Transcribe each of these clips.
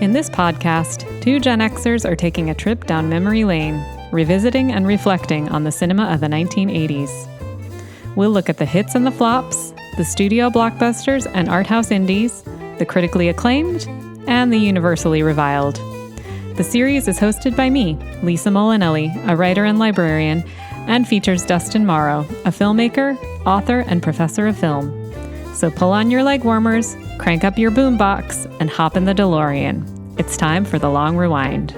In this podcast, two Gen Xers are taking a trip down memory lane, revisiting and reflecting on the cinema of the 1980s. We'll look at the hits and the flops, the studio blockbusters and art house indies, the critically acclaimed, and the universally reviled. The series is hosted by me, Lisa Molinelli, a writer and librarian, and features Dustin Morrow, a filmmaker, author, and professor of film. So pull on your leg warmers, crank up your boombox, and hop in the DeLorean. It's time for The Long Rewind.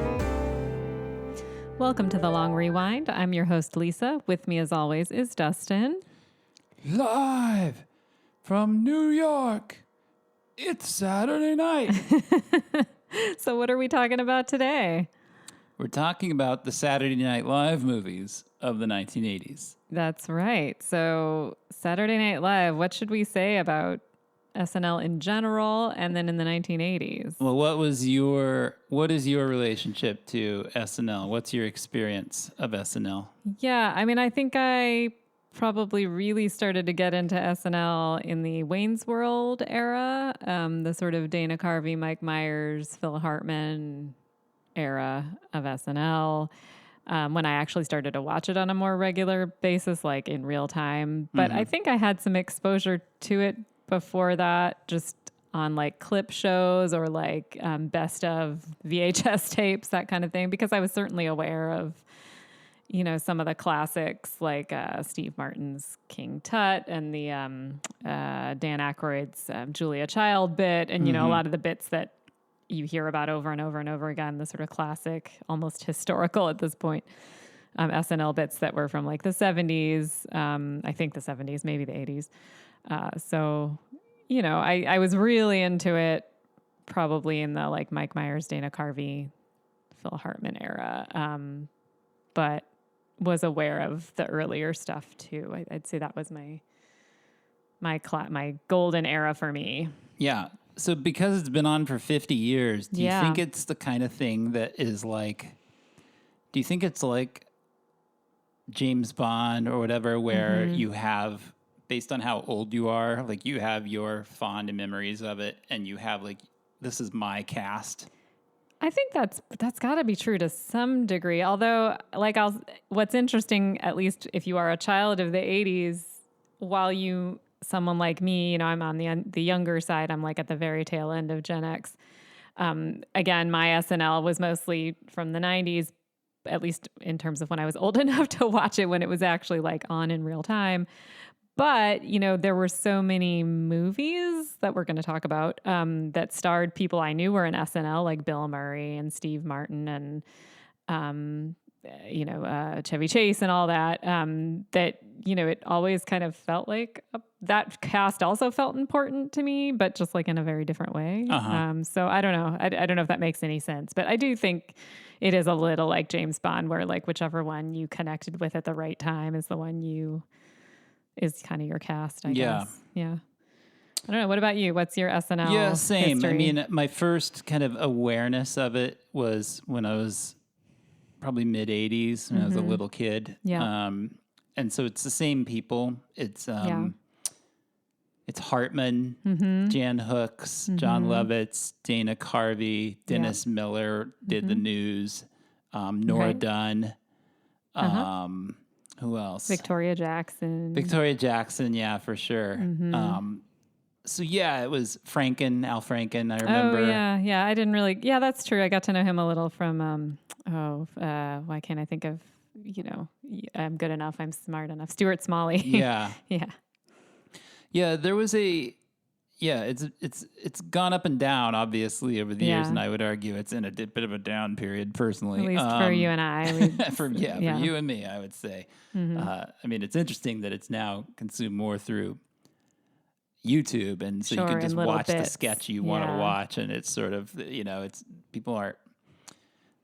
Welcome to The Long Rewind. I'm your host, Lisa. With me, as always, is Dustin. Live from New York, it's Saturday night. So what are we talking about today? We're talking about the Saturday Night Live movies of the 1980s. That's right. So Saturday Night Live, what should we say about SNL in general and then in the 1980s? Well, what is your relationship to SNL? What's your experience of SNL? Yeah, I mean, I think I probably really started to get into SNL in the Wayne's World era, the sort of Dana Carvey, Mike Myers, Phil Hartman era of SNL. When I actually started to watch it on a more regular basis, like in real time. But I think I had some exposure to it before that, just on like clip shows or like best of VHS tapes, that kind of thing, because I was certainly aware of, you know, some of the classics like Steve Martin's King Tut and the Dan Aykroyd's Julia Child bit, and, you know, a lot of the bits that you hear about over and over and over again, the sort of classic, almost historical at this point, SNL bits that were from like the 70s, I think the 70s, maybe the 80s. So, you know, I was really into it probably in the like Mike Myers, Dana Carvey, Phil Hartman era, but was aware of the earlier stuff too. I'd say that was my golden era for me. Yeah. So because it's been on for 50 years, do you think it's the kind of thing that is like, do you think it's like James Bond or whatever, where you have, based on how old you are, like you have your fond memories of it and you have like, this is my cast? I think that's got to be true to some degree. Although, like, what's interesting, at least if you are a child of the 80s, while someone like me, you know, I'm on the younger side. I'm like at the very tail end of Gen X. Again, my SNL was mostly from the 90s, at least in terms of when I was old enough to watch it when it was actually like on in real time. But, you know, there were so many movies that we're going to talk about that starred people I knew were in SNL, like Bill Murray and Steve Martin and, you know, Chevy Chase and all that, that, you know, it always kind of felt like that cast also felt important to me, but just like in a very different way. So I don't know. I don't know if that makes any sense, but I do think it is a little like James Bond, where like whichever one you connected with at the right time is the one is kind of your cast, I guess. Yeah. I don't know. What about you? What's your SNL Yeah, same. history? I mean, my first kind of awareness of it was when I was probably mid-'80s, when I was a little kid. Yeah. And so it's the same people. It's Hartman, Jan Hooks, John Lovitz, Dana Carvey, Dennis Miller did the news, Nora Dunn. Who else? Victoria Jackson, yeah, for sure. So yeah, it was Al Franken, I remember. Oh, yeah. I didn't really, that's true. I got to know him a little from, why can't I think of, you know, I'm good enough, I'm smart enough. Stuart Smalley. Yeah. Yeah, there was it's gone up and down, obviously, over the years, and I would argue it's in a bit of a down period, personally. At least for you and I. For you and me, I would say. I mean, it's interesting that it's now consumed more through YouTube, and so you can just watch the sketch you want to watch, and it's sort of, you know, it's people aren't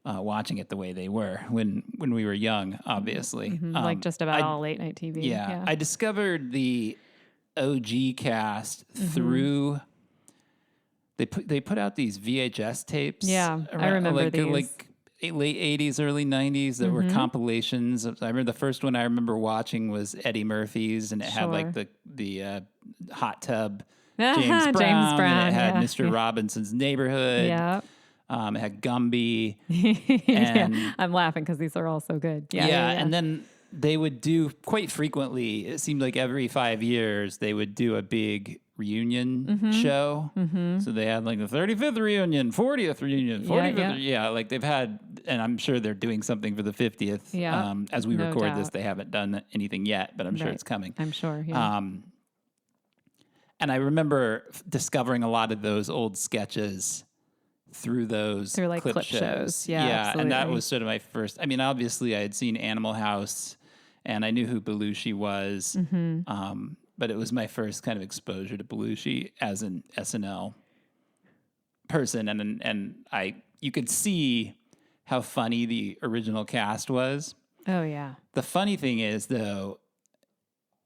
watching it the way they were when we were young, obviously. Like just about all late night TV. Yeah, I discovered the OG cast through. They put out these VHS tapes. Yeah, I remember these. Like late 80s, early 90s that were compilations. I remember the first one I remember watching was Eddie Murphy's, and it had like the hot tub James Brown. And it had Mr. Robinson's Neighborhood. Yeah. It had Gumby. Yeah, And I'm laughing because these are all so good. yeah. And then they would do quite frequently, it seemed like every 5 years, they would do a big reunion show. So they had like the 35th reunion, 40th reunion, 45th. Yeah, like they've had, and I'm sure they're doing something for the 50th. Yeah, as we no record this, doubt. they haven't done anything yet, but I'm sure it's coming. I'm sure. Yeah. And I remember discovering a lot of those old sketches through those Through like clip shows. Yeah, absolutely. And that was sort of my first. I mean, obviously, I had seen Animal House, and I knew who Belushi was, but it was my first kind of exposure to Belushi as an SNL person, and you could see how funny the original cast was. Oh yeah. The funny thing is, though,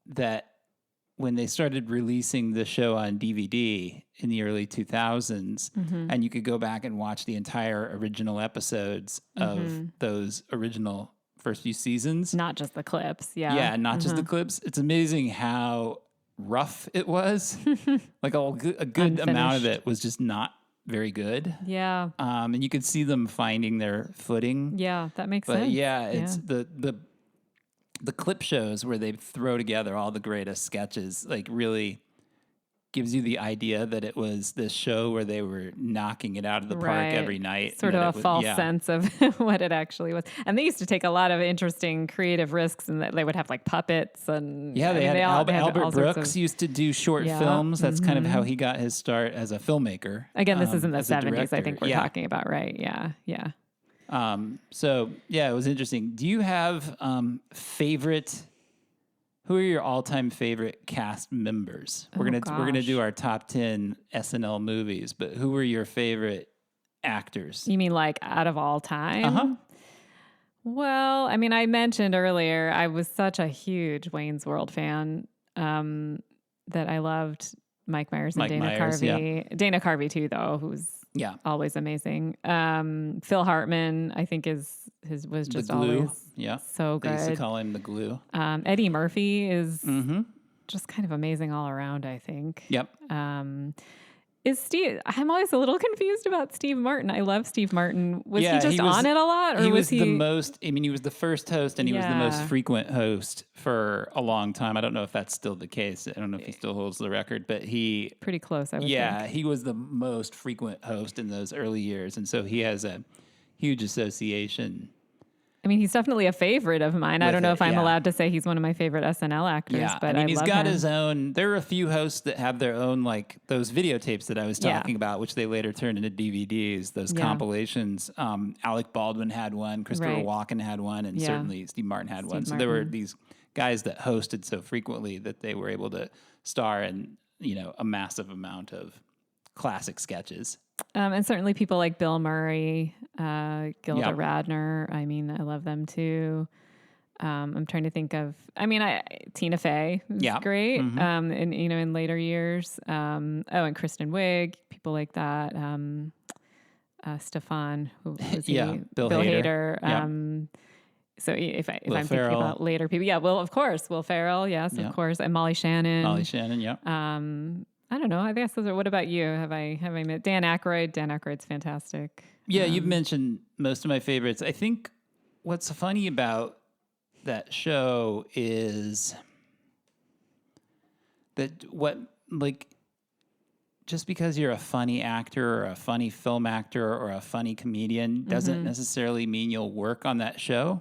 that when they started releasing the show on DVD in the early 2000s, and you could go back and watch the entire original episodes of those original first few seasons. Not just the clips. Yeah. Yeah, not just the clips. It's amazing how rough it was. Like a good amount of it was just not very good. Yeah. And you could see them finding their footing. Yeah, that makes sense. But yeah, it's the clip shows where they throw together all the greatest sketches, like really gives you the idea that it was this show where they were knocking it out of the park every night. Sort of a false sense of what it actually was. And they used to take a lot of interesting creative risks, and they would have like puppets and Albert Brooks used to do short films. That's kind of how he got his start as a filmmaker. Again, this is in the 70s, I think we're talking about, right? Yeah. Yeah. So yeah, it was interesting. Do you have who are your all-time favorite cast members? We're gonna do our top 10 SNL movies, but who were your favorite actors? You mean like out of all time? Well, I mean, I mentioned earlier I was such a huge Wayne's World fan that I loved Mike Myers and Dana Carvey. Yeah. Dana Carvey too, though, who's always amazing. Phil Hartman, I think was just always so good. They used to call him the glue. Eddie Murphy is just kind of amazing all around, I think. Yep. Is Steve? I'm always a little confused about Steve Martin. I love Steve Martin. Was he just on it a lot, or was he the most? I mean, he was the first host, and he was the most frequent host for a long time. I don't know if that's still the case. I don't know if he still holds the record, but he pretty close. I would think. He was the most frequent host in those early years, and so he has a huge association. I mean, he's definitely a favorite of mine. I don't know if I'm allowed to say he's one of my favorite SNL actors, but I mean, he's got his own. There are a few hosts that have their own, like those videotapes that I was talking about, which they later turned into DVDs, those compilations. Alec Baldwin had one, Christopher Walken had one, and certainly Steve Martin had one. So there were these guys that hosted so frequently that they were able to star in, a massive amount of classic sketches. And certainly people like Bill Murray, Gilda Radner. I mean, I love them too. I'm trying to think of, Tina Fey is great. In later years. And Kristen Wiig, people like that. Stefan, who was Bill Hader. Yep. So if I'm thinking about later people, Will Ferrell, yes, of course, and Molly Shannon. I don't know. I guess those are. What about you? Have I met Dan Aykroyd? Dan Aykroyd's fantastic. Yeah, you've mentioned most of my favorites. I think what's funny about that show is that just because you're a funny actor or a funny film actor or a funny comedian doesn't necessarily mean you'll work on that show.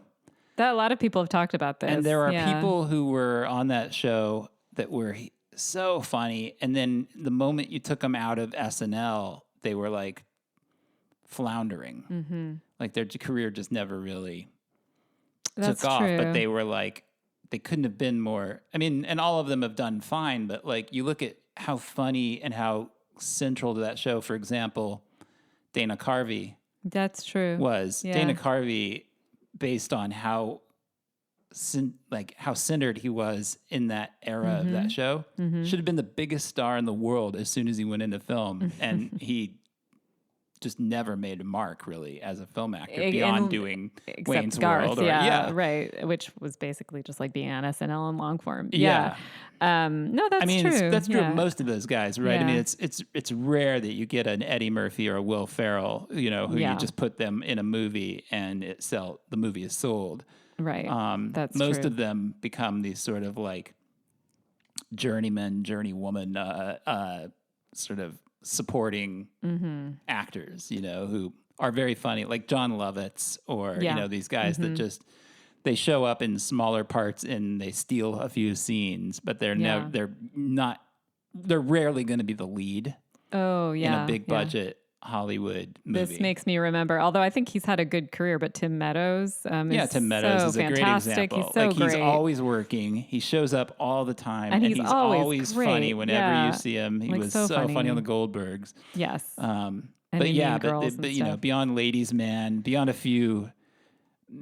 That a lot of people have talked about this. And there are people who were on that show that were so funny, and then the moment you took them out of SNL, they were like floundering. Like their career just never really took off. But they were like, they couldn't have been more. I mean, and all of them have done fine, but like you look at how funny and how central to that show, for example, Dana Carvey. That's true. Dana Carvey, based on how centered he was in that era of that show, should have been the biggest star in the world as soon as he went into film. And he just never made a mark really as a film actor beyond doing Wayne's Garth, World. Right. Which was basically just like being on SNL in long form. Yeah. No, that's true. That's true of most of those guys, right? Yeah. I mean, it's rare that you get an Eddie Murphy or a Will Ferrell, who you just put them in a movie and the movie is sold. Right. That's most true. of them become these sort of like journeywoman, sort of supporting actors, who are very funny, like John Lovitz or these guys that just they show up in smaller parts and they steal a few scenes, but they're rarely going to be the lead. Oh yeah, in a big budget Hollywood movie. This makes me remember, although I think he's had a good career, but Tim Meadows Tim Meadows is a great example. He's so great. He's always working. He shows up all the time. And he's always great. Funny whenever you see him. He was so funny on the Goldbergs. Yes. But beyond Ladies Man, beyond a few,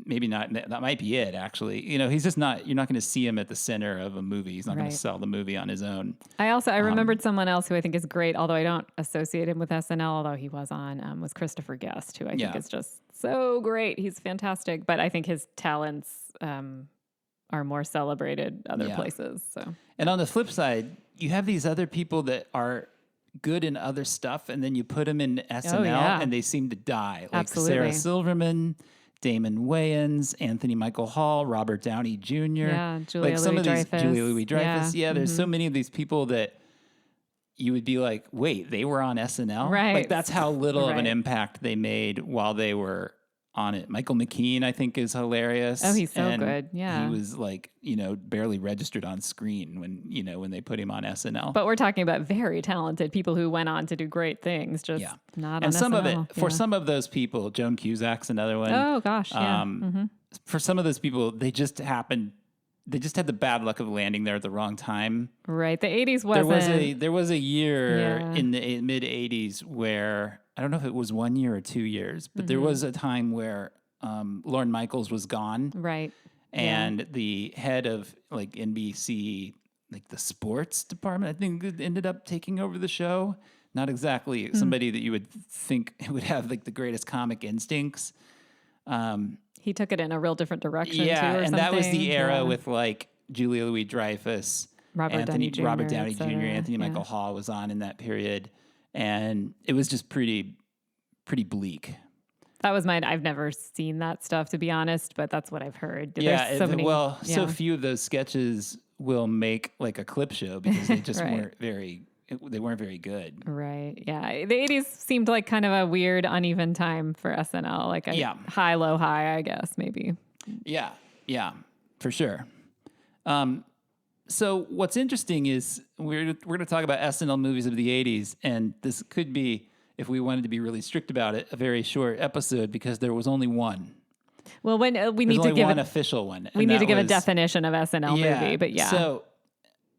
maybe not, that might be it actually. He's just not, you're not going to see him at the center of a movie. He's not going to sell the movie on his own. I remembered someone else who I think is great, although I don't associate him with SNL, although he was on, was Christopher Guest, who I think is just so great. He's fantastic, but I think his talents are more celebrated other places. So, and on the flip side, you have these other people that are good in other stuff, and then you put them in SNL and they seem to die. Like Absolutely. Sarah Silverman, Damon Wayans, Anthony Michael Hall, Robert Downey Jr. Yeah, Julia Louis-Dreyfus. Yeah, there's so many of these people that you would be like, wait, they were on SNL? Right. Like that's how little of an impact they made while they were on it. Michael McKean, I think, is hilarious. Oh, he's so good. Yeah. He was like, barely registered on screen when they put him on SNL. But we're talking about very talented people who went on to do great things, just not on SNL. Some of it, for some of those people, Joan Cusack's another one. Oh, gosh, yeah. For some of those people, they just had the bad luck of landing there at the wrong time. Right. The 80s wasn't... There was a year in the mid-80s where... I don't know if it was 1 year or 2 years, but there was a time where Lorne Michaels was gone. Right. And the head of like NBC, like the sports department, I think ended up taking over the show. Not exactly somebody that you would think would have like the greatest comic instincts. He took it in a real different direction. Yeah. Too, or and something. That was the era with like Julia Louis-Dreyfus, Robert Downey Jr., Anthony Michael Hall was on in that period. And it was just pretty bleak. That was mine. I've never seen that stuff, to be honest, but that's what I've heard. So few of those sketches will make like a clip show because they just weren't very good. Right. Yeah. The 80s seemed like kind of a weird, uneven time for SNL. Like a high, low, high, I guess, maybe. Yeah. Yeah, for sure. So what's interesting is we're going to talk about SNL movies of the 80s, and this could be, if we wanted to be really strict about it, a very short episode because there was only one. Well, when we need to give one official one. We need to give a definition of SNL movie, but yeah. So,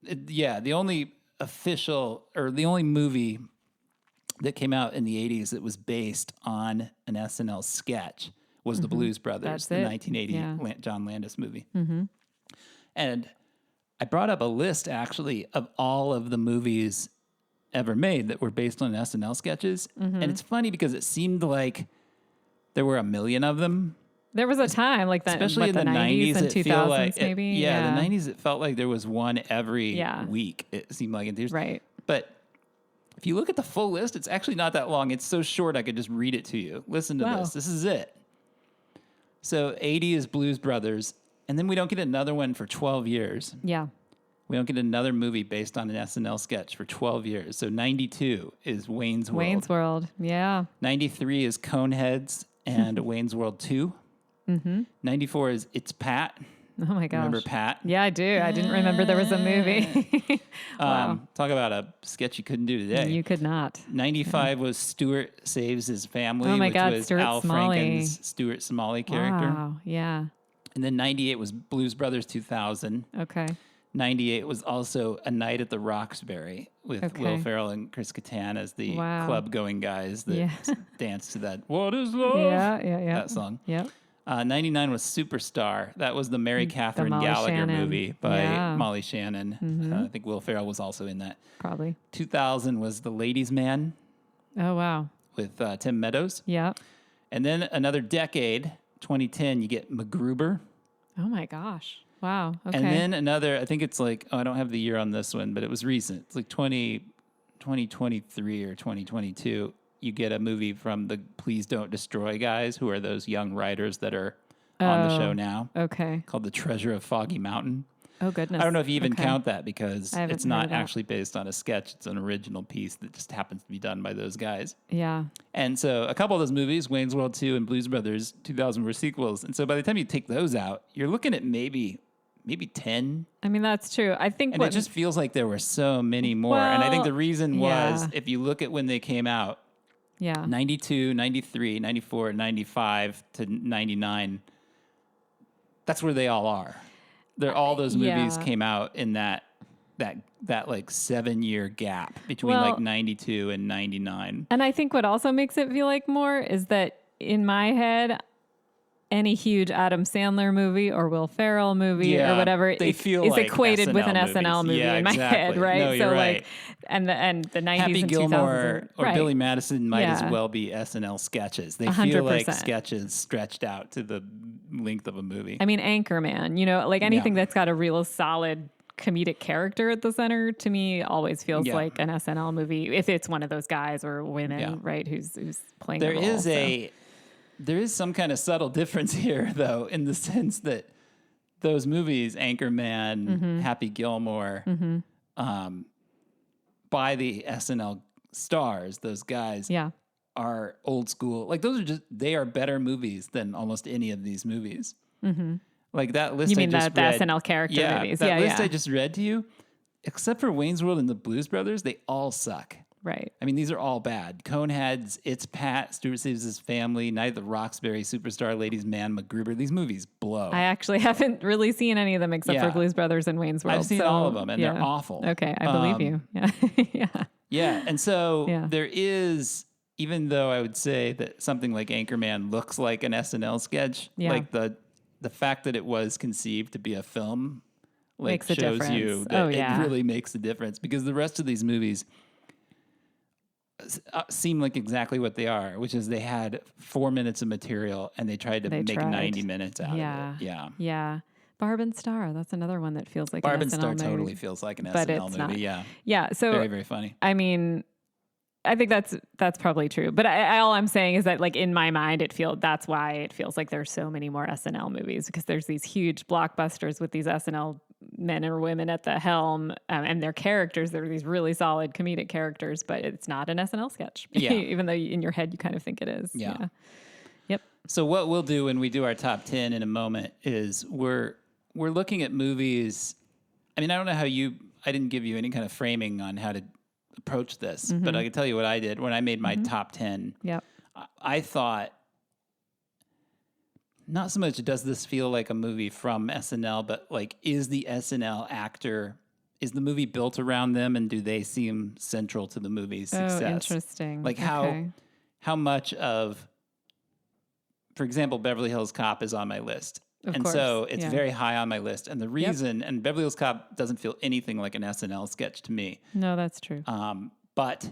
the only official or the only movie that came out in the 80s that was based on an SNL sketch was The Blues Brothers, the 1980 John Landis movie. Mm-hmm. And I brought up a list, actually, of all of the movies ever made that were based on SNL sketches. And it's funny because it seemed like there were a million of them. There was a time like that, especially in the 90s and 2000s, maybe. The 90s, it felt like there was one every week. It seemed like. Right. But if you look at the full list, it's actually not that long. It's so short, I could just read it to you. Listen to this. This is it. So 80 is Blues Brothers. And then we don't get another one for 12 years. Yeah. We don't get another movie based on an SNL sketch for 12 years. So 92 is Wayne's World. Wayne's World, yeah. 93 is Coneheads and Wayne's World 2. 94 is It's Pat. Oh my gosh. Remember Pat? Yeah, I do. I didn't remember there was a movie. Wow. Talk about a sketch you couldn't do today. You could not. 95 was Stuart Saves His Family, oh my which God, was Stuart Al Smalley. Franken's Stuart Smalley character. Wow, yeah. And then 98 was Blues Brothers 2000. Okay. 98 was also A Night at the Roxbury with Will Ferrell and Chris Kattan as the club-going guys that dance to that "What Is Love?" Yeah. That song. Yep. 99 was Superstar. That was the Mary Catherine Gallagher Shannon. movie by Molly Shannon. I think Will Ferrell was also in that. Probably. 2000 was The Ladies' Man. Oh, wow. with Tim Meadows. Yeah. And then another decade, 2010, you get MacGruber. Oh my gosh. Wow. Okay. And then another, I think it's like, I don't have the year on this one, but it was recent. It's like 2023 or 2022. You get a movie from the Please Don't Destroy guys, who are those young writers that are on the show now. Okay. Called The Treasure of Foggy Mountain. Oh, goodness. I don't know if you even count that because it's not heard of actually based on a sketch. It's an original piece that just happens to be done by those guys. Yeah. And so a couple of those movies, Wayne's World 2 and Blues Brothers 2000, were sequels. And so by the time you take those out, you're looking at maybe 10. I mean, that's true. I think it just feels like there were so many more. And I think the reason was, if you look at when they came out, 92, 93, 94, 95 to 99, that's where they all are. All those movies came out in that like 7-year gap between like 92 and 99. And I think what also makes it feel like more is that in my head, any huge Adam Sandler movie or Will Ferrell movie or whatever is like equated SNL with an SNL movie in my head, right? No, you're right. Like, and the 90s Happy and Gilmore 2000s or Billy Madison might as well be SNL sketches. They 100%. feel like sketches stretched out to the length of a movie. I mean, Anchorman, like anything that's got a real solid comedic character at the center, to me always feels like an SNL movie, if it's one of those guys or women, right, who's playing there the role. There is some kind of subtle difference here, though, in the sense that those movies, Anchorman, Happy Gilmore, by the SNL stars, those guys are old school. Like, they are better movies than almost any of these movies. Like that list you mean I just the read. SNL character movies. That list I just read to you, except for Wayne's World and the Blues Brothers, they all suck. Right. I mean, these are all bad. Coneheads, It's Pat, Stuart Saves His Family, Night at the Roxbury, Superstar, Ladies Man, MacGruber. These movies blow. I actually haven't really seen any of them except for Blues Brothers and Wayne's World. I've seen all of them, and they're awful. Okay, I believe you. Yeah. Yeah, and so there is, even though I would say that something like Anchorman looks like an SNL sketch, like the fact that it was conceived to be a film like shows you that it really makes a difference, because the rest of these movies seem like exactly what they are, which is they had 4 minutes of material and they tried to make 90 minutes out of it. Yeah. Barb and Star, that's another one that feels like Barb an SNL and Star movie. totally feels like an but SNL it's movie. Not. Yeah. So very, very funny. I mean, I think that's probably true. But all I'm saying is that, like, in my mind, that's why it feels like there's so many more SNL movies, because there's these huge blockbusters with these SNL men or women at the helm, and their characters, they're these really solid comedic characters, but it's not an SNL sketch. Even though in your head you kind of think it is. Yeah. Yep. So what we'll do when we do our top 10 in a moment is we're looking at movies. I mean, I don't know I didn't give you any kind of framing on how to approach this, but I can tell you what I did when I made my top 10. Yep. I thought, not so much does this feel like a movie from SNL, but like, is the SNL actor, is the movie built around them, and do they seem central to the movie's success? Oh, interesting. Like how much of, for example, Beverly Hills Cop is on my list. Of course. So it's very high on my list. And the reason, and Beverly Hills Cop doesn't feel anything like an SNL sketch to me. No, that's true. But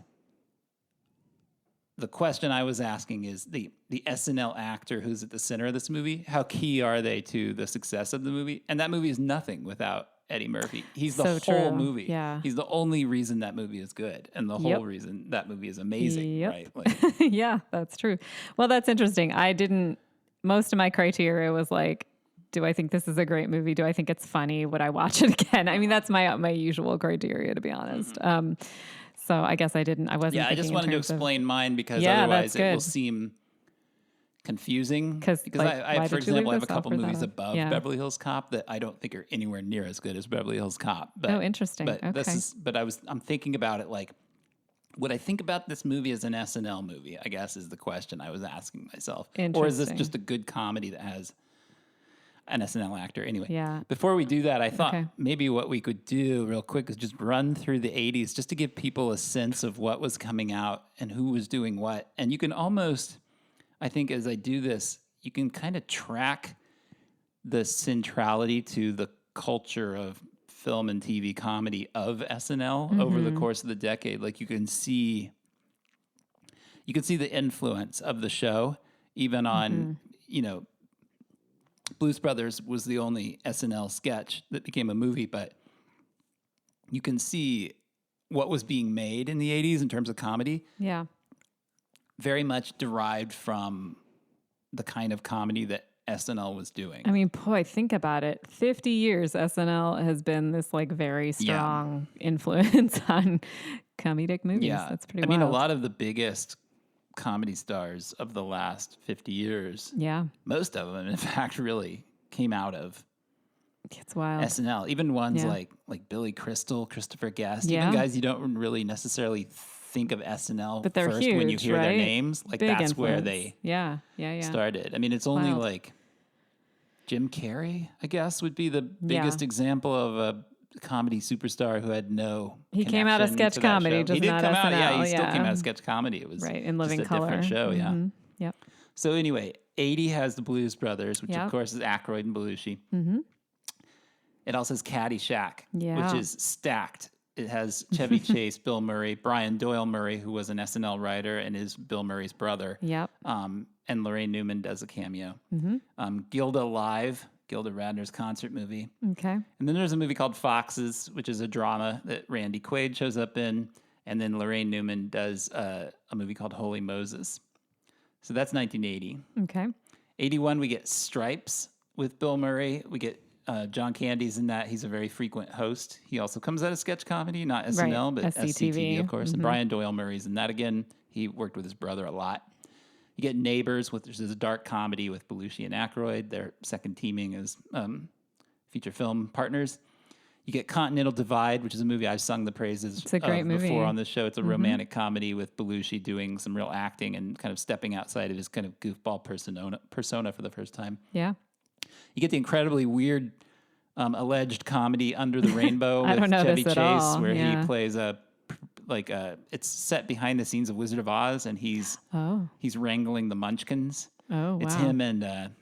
the question I was asking is the SNL actor who's at the center of this movie, how key are they to the success of the movie? And that movie is nothing without Eddie Murphy. He's the whole movie. Yeah. He's the only reason that movie is good, and the whole reason that movie is amazing, right? Like, yeah, that's true. Well, that's interesting. Most of my criteria was like, do I think this is a great movie? Do I think it's funny? Would I watch it again? I mean, that's my usual criteria, to be honest. So I guess I wasn't. Yeah, I just wanted to explain mine, because otherwise it will seem confusing. Because I, for example, have a couple movies above Beverly Hills Cop that I don't think are anywhere near as good as Beverly Hills Cop. But, interesting. But okay. I'm thinking about it like, would I think about this movie as an SNL movie, I guess, is the question I was asking myself. Or is this just a good comedy that has an SNL actor? Anyway, before we do that, I thought maybe what we could do real quick is just run through the 80s just to give people a sense of what was coming out and who was doing what. And you can almost, I think as I do this, you can kind of track the centrality to the culture of film and TV comedy of SNL over the course of the decade. Like, you can see you could see the influence of the show even on, Blues Brothers was the only SNL sketch that became a movie, but you can see what was being made in the 80s in terms of comedy. Yeah. Very much derived from the kind of comedy that SNL was doing. I mean, boy, think about it. 50 years SNL has been this like very strong influence on comedic movies. Yeah. That's pretty I mean, wild. a lot of the biggest comedy stars of the last 50 years, most of them, in fact, really came out of it's wild. SNL. Even ones like Billy Crystal, Christopher Guest, even guys you don't really necessarily think of SNL but they're first huge, when you hear right? their names. Like Big that's influence. where they started. I mean, it's only like Jim Carrey, I guess, would be the biggest example of a comedy superstar who had no. He came out of sketch comedy, just he did not come SNL. out. Yeah, he still came out of sketch comedy. It was in Living just a Color. different show. Mm-hmm. Yeah. Yep. So anyway, 80 has the Blues Brothers, which of course is Aykroyd and Belushi. Mm-hmm. It also has Caddyshack, which is stacked. It has Chevy Chase, Bill Murray, Brian Doyle Murray, who was an SNL writer and is Bill Murray's brother. Yep. And Lorraine Newman does a cameo. Mm-hmm. Gilda Live, Gilda Radner's concert movie. Okay. And then there's a movie called Foxes, which is a drama that Randy Quaid shows up in. And then Lorraine Newman does a movie called Holy Moses. So that's 1980. Okay. 81, we get Stripes with Bill Murray. We get John Candy's in that. He's a very frequent host. He also comes out of sketch comedy, not SNL, but SCTV, of course. Mm-hmm. And Brian Doyle Murray's in that again. He worked with his brother a lot. You get Neighbors, which is a dark comedy with Belushi and Aykroyd. Their second teaming as feature film partners. You get Continental Divide, which is a movie I've sung the praises it's a great movie. Before on this show. It's a romantic comedy with Belushi doing some real acting and kind of stepping outside of his kind of goofball persona for the first time. Yeah. You get the incredibly weird alleged comedy Under the Rainbow with Chevy Chase, where he plays it's set behind the scenes of Wizard of Oz, and he's wrangling the Munchkins. Oh, wow. It's him and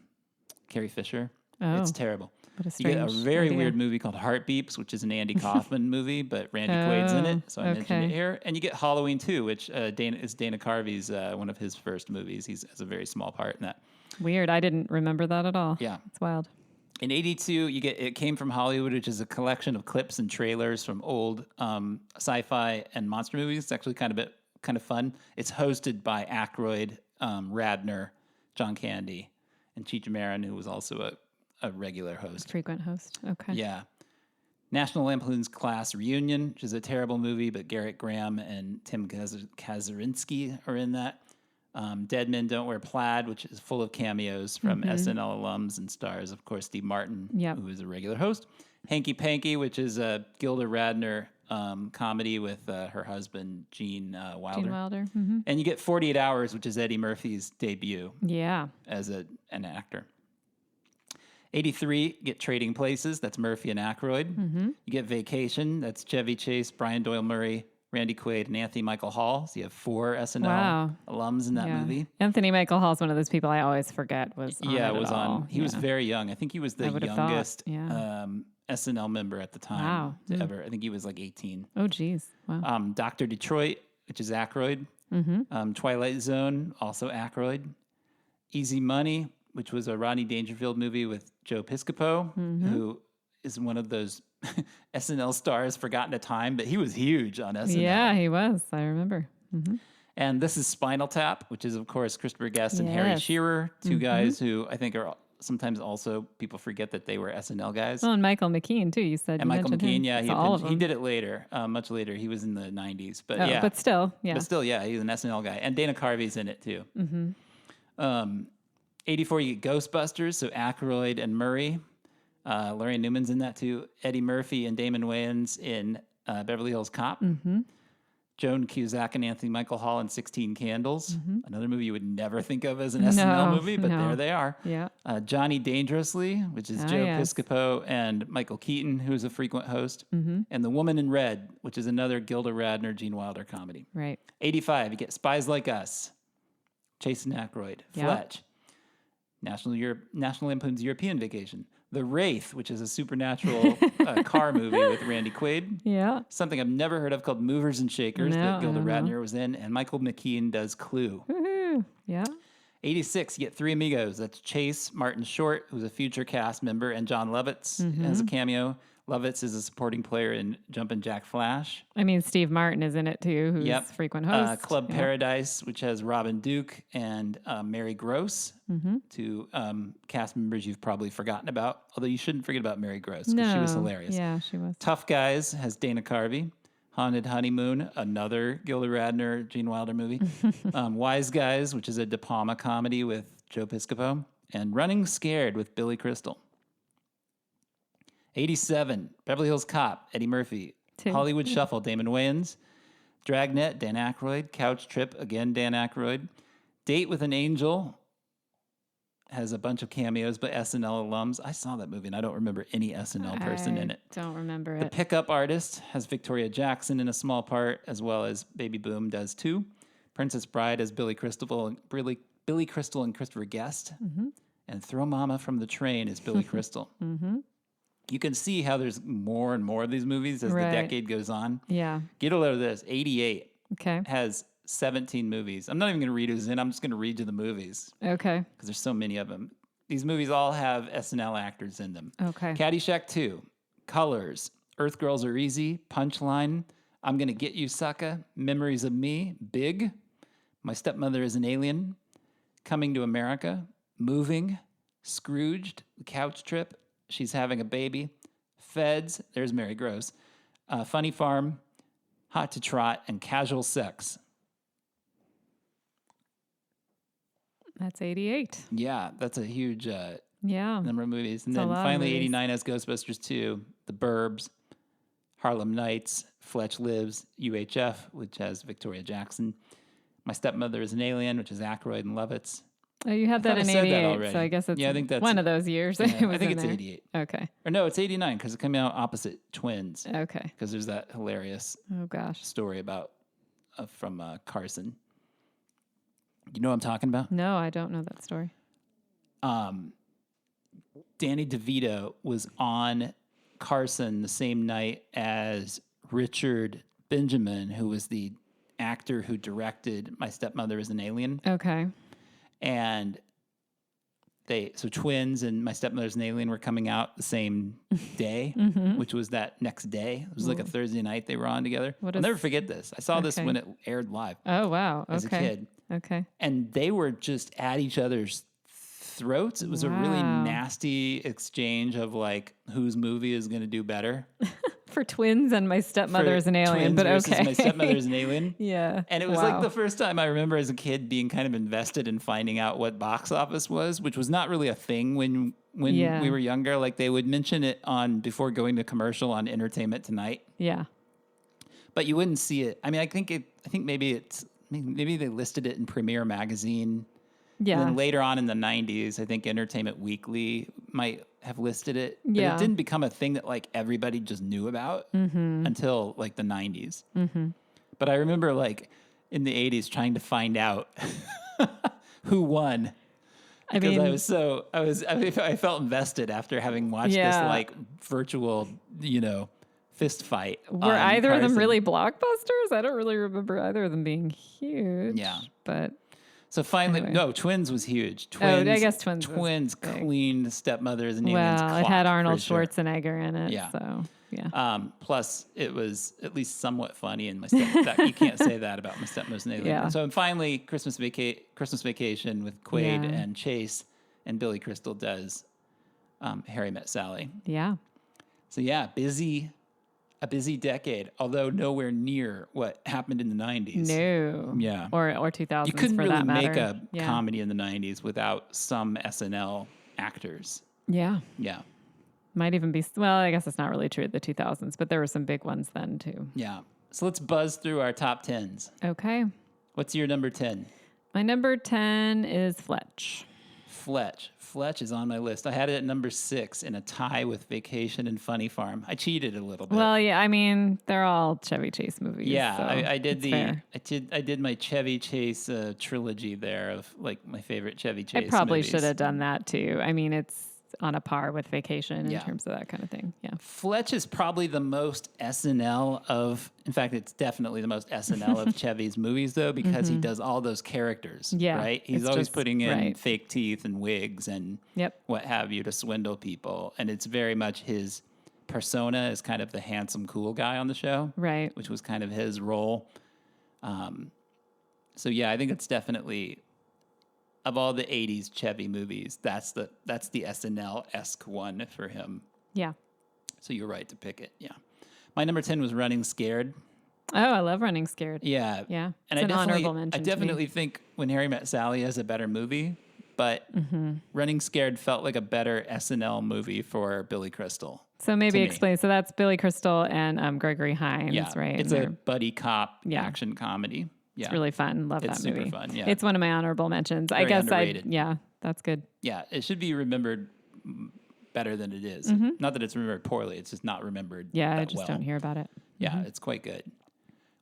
Carrie Fisher. Oh. It's terrible. What a you get a very idea. weird movie called Heartbeeps, which is an Andy Kaufman movie, but Randy Quaid's in it, so I mentioned it here. And you get Halloween 2, which is Dana Carvey's one of his first movies. He has a very small part in that. Weird. I didn't remember that at all. Yeah. It's wild. In 82, you get It Came From Hollywood, which is a collection of clips and trailers from old sci-fi and monster movies. It's actually kind of fun. It's hosted by Aykroyd, Radner, John Candy, and Cheech Marin, who was also a regular host. Frequent host. Okay. Yeah. National Lampoon's Class Reunion, which is a terrible movie, but Garrett Graham and Tim Kazurinsky are in that. Dead Men Don't Wear Plaid, which is full of cameos from SNL alums and stars, of course, Steve Martin, who is a regular host. Hanky Panky, which is a Gilda Radner comedy with her husband, Gene Wilder. Gene Wilder. Mm-hmm. And you get 48 Hours, which is Eddie Murphy's debut as an actor. 83, you get Trading Places. That's Murphy and Aykroyd. Mm-hmm. You get Vacation. That's Chevy Chase, Brian Doyle Murray, Randy Quaid, and Anthony Michael Hall. So you have 4 SNL alums in that movie. Anthony Michael Hall is one of those people I always forget was on it was on. He was very young. I think he was the youngest SNL member at the time ever. I think he was like 18. Oh, geez. Wow. Dr. Detroit, which is Aykroyd. Mm-hmm. Twilight Zone, also Aykroyd. Easy Money, which was a Rodney Dangerfield movie with Joe Piscopo, who is one of those SNL stars forgotten to time, but he was huge on SNL. Yeah, he was. I remember. Mm-hmm. And this is Spinal Tap, which is, of course, Christopher Guest and Harry Shearer, two guys who I think are sometimes also people forget that they were SNL guys. Well, and Michael McKean, too, you said. And Michael McKean, him. He did it later, much later. He was in the 90s. But But still, But still, he's an SNL guy. And Dana Carvey's in it, too. Mm-hmm. 84, you get Ghostbusters, so Aykroyd and Murray. Lorraine Newman's in that, too. Eddie Murphy and Damon Wayans in Beverly Hills Cop. Mm-hmm. Joan Cusack and Anthony Michael Hall in 16 Candles. Mm-hmm. Another movie you would never think of as an SNL movie, but there they are. Yeah. Johnny Dangerously, which is Joe Piscopo and Michael Keaton, who's a frequent host. Mm-hmm. And The Woman in Red, which is another Gilda Radner, Gene Wilder comedy. Right. 85, you get Spies Like Us, Jason Aykroyd, Fletch. National Lampoon's European Vacation, The Wraith, which is a supernatural car movie with Randy Quaid. Yeah. Something I've never heard of called Movers and Shakers that Gilda Radner was in. And Michael McKean does Clue. Woohoo. Yeah. 86, you get Three Amigos. That's Chase, Martin Short, who's a future cast member, and John Lovitz has a cameo. Lovitz is a supporting player in Jumpin' Jack Flash. I mean, Steve Martin is in it too, who's frequent host. Club Paradise, which has Robin Duke and Mary Gross, two cast members you've probably forgotten about. Although you shouldn't forget about Mary Gross because she was hilarious. Yeah, she was. Tough Guys has Dana Carvey. Haunted Honeymoon, another Gilda Radner, Gene Wilder movie. Wise Guys, which is a De Palma comedy with Joe Piscopo. And Running Scared with Billy Crystal. 87, Beverly Hills Cop, Eddie Murphy. 2. Hollywood Shuffle, Damon Wayans. Dragnet, Dan Aykroyd. Couch Trip, again, Dan Aykroyd. Date with an Angel has a bunch of cameos by SNL alums. I saw that movie, and I don't remember any SNL person in it. Don't remember The it. Pickup Artist has Victoria Jackson in a small part, as well as Baby Boom does too. Princess Bride has Billy Crystal and Christopher Guest. And Throw Mama from the Train is Billy Crystal. You can see how there's more and more of these movies as the decade goes on. Yeah. Get a load of this. 88 Okay. has 17 movies. I'm not even going to read who's in. I'm just going to read you the movies Okay. because there's so many of them. These movies all have SNL actors in them. Okay. Caddyshack 2, Colors, Earth Girls Are Easy, Punchline, I'm Gonna Get You, Sucker, Memories of Me, Big, My Stepmother is an Alien, Coming to America, Moving, Scrooged, Couch Trip, She's Having a Baby, Feds, there's Mary Gross, Funny Farm, Hot to Trot, and Casual Sex. That's 88. Yeah, that's a huge Yeah. number of movies. And It's a then lot of finally, movies. 89 has Ghostbusters 2, The Burbs, Harlem Nights, Fletch Lives, UHF, which has Victoria Jackson. My Stepmother is an Alien, which is Aykroyd and Lovitz. Oh, you had that I in said that 88, already. so I guess it's Yeah, I think that's one of those years. Yeah, it was I think in it's there. 88. Okay. Or no, it's 89 because it came out opposite Twins. Okay. Because there's that hilarious Oh, gosh. story about from Carson. You know what I'm talking about? No, I don't know that story. Danny DeVito was on Carson the same night as Richard Benjamin, who was the actor who directed My Stepmother is an Alien. Okay. And so Twins and My Stepmother's an Alien were coming out the same day, which was that next day. It was like a Thursday night they were on together. I'll never forget this. I saw this when it aired live Oh, wow. Okay. as a kid. Okay. And they were just at each other's throats. It was a really Wow. nasty exchange of like whose movie is going to do better. For Twins and My Stepmother For is an Alien, Twins but versus okay. My Stepmother is an Alien. Yeah. And it was Wow. like the first time I remember as a kid being kind of invested in finding out what box office was, which was not really a thing when Yeah. we were younger. Like they would mention it on before going to commercial on Entertainment Tonight, Yeah. but you wouldn't see it. I mean, I think maybe they listed it in Premiere Magazine. Yeah. And then later on in the 90s, I think Entertainment Weekly might have listed it. But Yeah. it didn't become a thing that like everybody just knew about until like the 90s. But I remember like in the 80s trying to find out who won. I Because mean, I felt invested after having watched this Yeah. like virtual, fist fight. were on either of them Carson. really blockbusters? I don't really remember either of them being huge. Yeah. But So finally, Anyway. no, Twins was huge. Twins, I guess Twins was Twins big. cleaned Stepmothers and Aliens. well, it clock, had Arnold for sure. Schwarzenegger in it. Yeah. So, yeah. Plus, it was at least somewhat funny. And you can't say that about My Stepmother's an Alien. Yeah. So finally, Christmas Vacation with Quaid Yeah. and Chase and Billy Crystal does Harry Met Sally. Yeah. So yeah, a busy decade, although nowhere near what happened in the 90s. No. Yeah. Or 2000s You couldn't for really that matter. make a Yeah. comedy in the 90s without some SNL actors. Yeah. Yeah. Might even be, well, I guess it's not really true of the 2000s, but there were some big ones then too. Yeah. So let's buzz through our top 10s. Okay. What's your number 10? My number 10 is Fletch. Fletch is on my list. I had it at number 6 in a tie with Vacation and Funny Farm. I cheated a little bit. Well, yeah, I mean, they're all Chevy Chase movies. yeah, so I did it's fair. I did my Chevy Chase trilogy there of like my favorite Chevy Chase. I probably movies. should have done that too. I mean, on a par with Vacation in terms of that kind of thing. Yeah. Fletch is probably the most SNL of, in fact, it's definitely the most SNL of Chevy's movies, though, because he does all those characters, right? He's always putting in fake teeth and wigs and what have you to swindle people. And it's very much his persona as kind of the handsome, cool guy on the show, which was kind of his role. So, yeah, I think it's definitely... Of all the 80s Chevy movies, that's the SNL-esque one for him. Yeah. So you're right to pick it. Yeah. My number 10 was Running Scared. Oh, I love Running Scared. Yeah. Yeah. And it's an honorable mention. I definitely think When Harry Met Sally is a better movie, but Running Scared felt like a better SNL movie for Billy Crystal. So maybe explain. So that's Billy Crystal and Gregory Hines, right? It's a buddy cop action comedy. Yeah. It's really fun. Love that movie. It's super fun, yeah. It's one of my honorable mentions. Very I guess underrated. that's good. Yeah, it should be remembered better than it is. Not that it's remembered poorly, it's just not remembered I just don't hear about it. Yeah, it's quite good.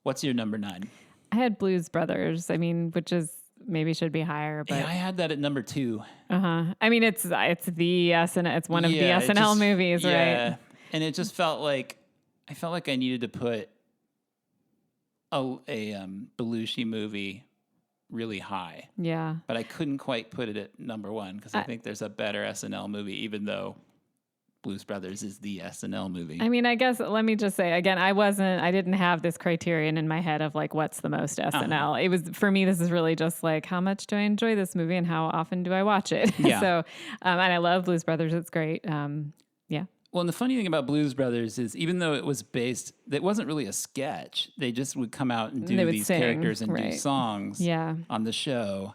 What's your number 9? I had Blues Brothers, which is maybe should be higher, but yeah, I had that at number 2. I mean, it's the SNL, it's one of the SNL movies, right? Yeah, and it just felt like I needed to put a Belushi movie really high. Yeah. But I couldn't quite put it at number 1 because I think there's a better SNL movie, even though Blues Brothers is the SNL movie. I mean, I guess, let me just say, again, I didn't have this criterion in my head of like, what's the most SNL? It was, for me, this is really just like, how much do I enjoy this movie and how often do I watch it? Yeah. So, and I love Blues Brothers. It's great. Yeah. Well, and the funny thing about Blues Brothers is even though it was it wasn't really a sketch. They just would come out and do these characters and do songs on the show.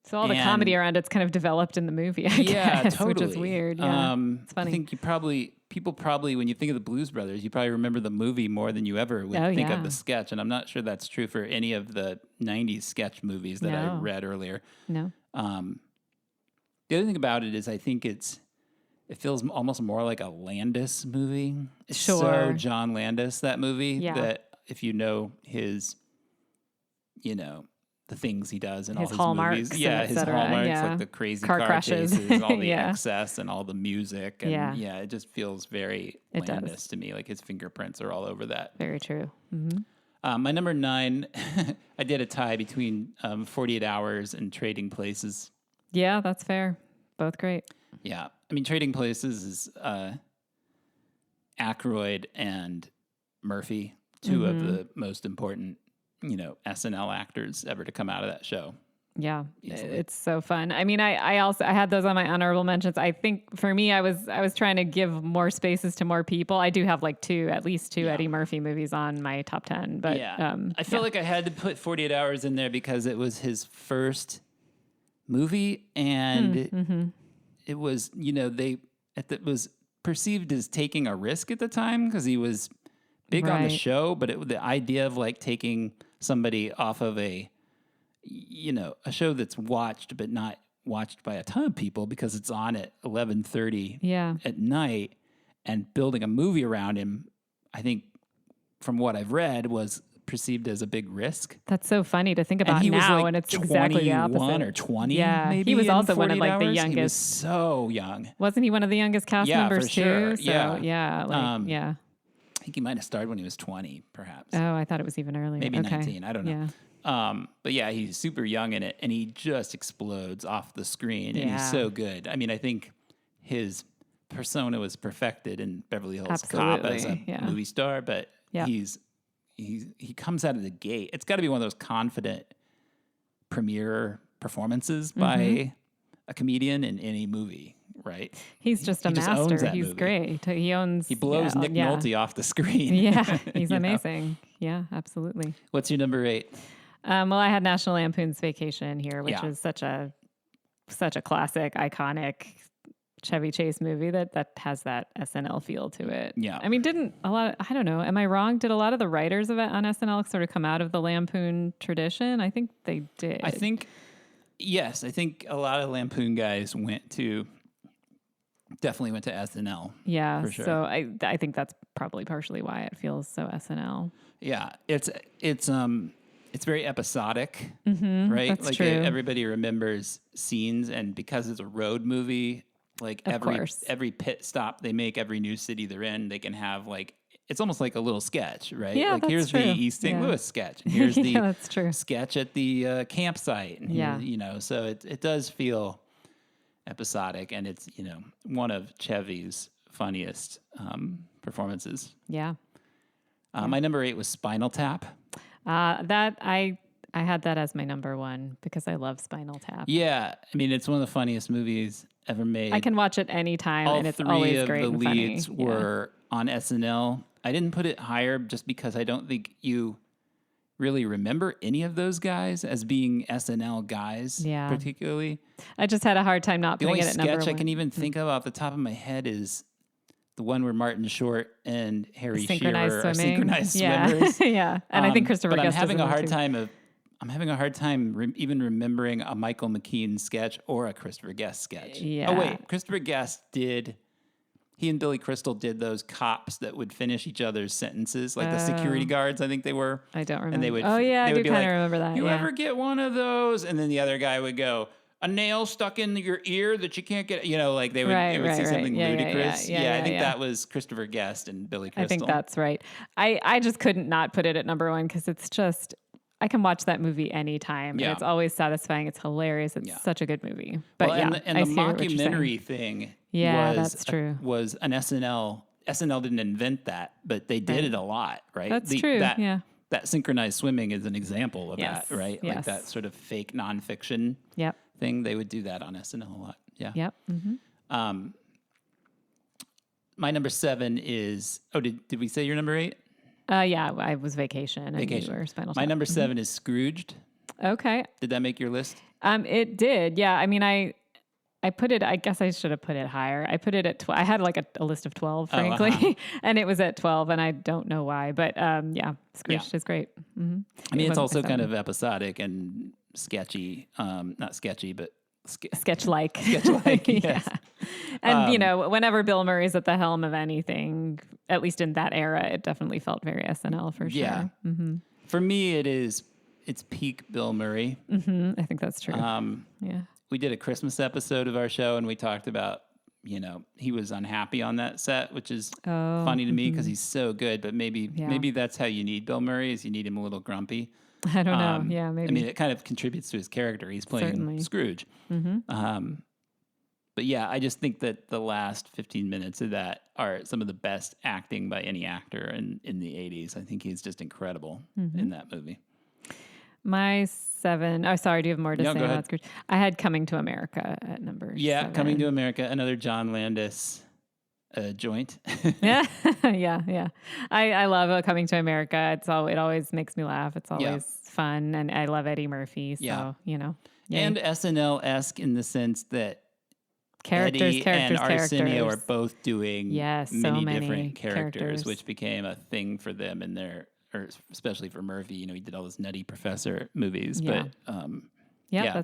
So all the comedy around it's kind of developed in the movie, I guess, totally. which is weird. Yeah, it's funny. I think people probably, when you think of the Blues Brothers, you probably remember the movie more than you ever would think of the sketch. And I'm not sure that's true for any of the 90s sketch movies that I read earlier. No. The other thing about it is I think it feels almost more like a Landis movie. It's so John Landis, that movie, that if you know his, the things he does in all his movies. Yeah, his hallmarks, like the crazy car chases, all the excess and all the music. And it just feels very Landis to me. Like his fingerprints are all over that. Very true. My number 9, I did a tie between 48 Hours and Trading Places. Yeah, that's fair. Both great. Yeah. I mean, Trading Places is Aykroyd and Murphy, two of the most important, SNL actors ever to come out of that show. Yeah, it's so fun. I mean, I had those on my honorable mentions. I think for me, I was trying to give more spaces to more people. I do have like at least two Eddie Murphy movies on my top 10. But I feel like I had to put 48 Hours in there because it was his first movie, and it was it was perceived as taking a risk at the time because he was big on the show, but the idea of like taking somebody off of a show that's watched but not watched by a ton of people because it's on at 11:30 at night, and building a movie around him, I think from what I've read, was perceived as a big risk. That's so funny to think about now, and it's exactly the opposite. 21 or 20, maybe. He was also one of like the youngest. He was so young. Wasn't he one of the youngest cast members for sure. too? So, I think he might have started when he was 20, perhaps. Oh, I thought it was even earlier. Maybe 19. I don't know. Yeah. But yeah, he's super young in it, and he just explodes off the screen, and he's so good. I mean, I think his persona was perfected in Beverly Hills Cop as a movie star, but he comes out of the gate. It's got to be one of those confident premiere performances by a comedian in any movie, right? He's just a master. He's movie. Great. He blows Nick Nolte off the screen. Yeah, he's amazing. Yeah, absolutely. What's your number 8? Well, I had National Lampoon's Vacation here, which is such a classic, iconic Chevy Chase movie that has that SNL feel to it. Yeah. I mean, I don't know, am I wrong? Did a lot of the writers of it on SNL sort of come out of the Lampoon tradition? I think they did. Yes. I think a lot of Lampoon guys definitely went to SNL. Yeah. For sure. So I think that's probably partially why it feels so SNL. Yeah. It's very episodic, right? That's like true. Everybody remembers scenes, and because it's a road movie, like Of course. every pit stop they make, every new city they're in, they can have like, it's almost like a little sketch, right? Yeah, like that's here's true. the East St. Yeah. Louis sketch, and here's the that's true. sketch at the campsite, and Yeah. so it does feel episodic, and it's one of Chevy's funniest performances. Yeah. My number 8 was Spinal Tap. That I had that as my number 1 because I love Spinal Tap. Yeah, I mean it's one of the funniest movies ever made. I can watch it anytime, and it's always great and funny. All 3 of the leads were on SNL. I didn't put it higher just because I don't think you really remember any of those guys as being SNL guys, particularly. I just had a hard time not putting it at number 1. The only sketch I can even think of off the top of my head is the one where Martin Short and Harry Shearer are synchronized swimmers. Yeah, and I think Christopher Guest. I'm having a hard time even remembering a Michael McKean sketch or a Christopher Guest sketch. Yeah. Oh wait, Christopher Guest did. He and Billy Crystal did those cops that would finish each other's sentences, like the security guards. I think they were. I don't remember. And they would. I do kind of remember that. You ever get one of those? And then the other guy would go, "A nail stuck in your ear that you can't get." Like they would say something ludicrous. I think that was Christopher Guest and Billy Crystal. I think that's right. I just couldn't not put it at number 1 because it's just. I can watch that movie anytime. Yeah. And it's always satisfying. It's hilarious. It's such a good movie. But and the mockumentary thing that's true. Was an SNL. SNL didn't invent that, but they did it a lot, right? That's true. That synchronized swimming is an example of that, right? Yes. Like that sort of fake nonfiction thing. They would do that on SNL a lot. Yeah. Yep. Mm-hmm. My number 7 is, did we say your number 8? I was Vacation. And you were Spinal Tap. My number 7 is Scrooged. Okay. Did that make your list? It did. Yeah. I mean, I put it, I guess I should have put it higher. I put it at 12. I had like a list of 12, frankly, and it was at 12, and I don't know why, but Scrooged is great. Mm-hmm. I mean, it's also kind of episodic and sketchy. Not sketchy, but sketch-like. Sketch-like, yes. And, whenever Bill Murray's at the helm of anything, at least in that era, it definitely felt very SNL for sure. Yeah. Mm-hmm. For me, it's peak Bill Murray. Mm-hmm. I think that's true. We did a Christmas episode of our show, and we talked about, he was unhappy on that set, which is funny to me because he's so good, but maybe that's how you need Bill Murray, is you need him a little grumpy. I don't know. Yeah, maybe. I mean, it kind of contributes to his character. He's playing Scrooge. Mm-hmm. But yeah, I just think that the last 15 minutes of that are some of the best acting by any actor in the 80s. I think he's just incredible in that movie. My 7. Oh, sorry. Do you have more to say go about ahead. Scrooge? I had Coming to America at number 7. Coming to America, another John Landis joint. yeah. I love Coming to America. It always makes me laugh. It's always fun, and I love Eddie Murphy. So and SNL-esque in the sense that Eddie and Arsenio are both doing many different characters, which became a thing for them in their, or especially for Murphy. He did all those Nutty Professor movies, but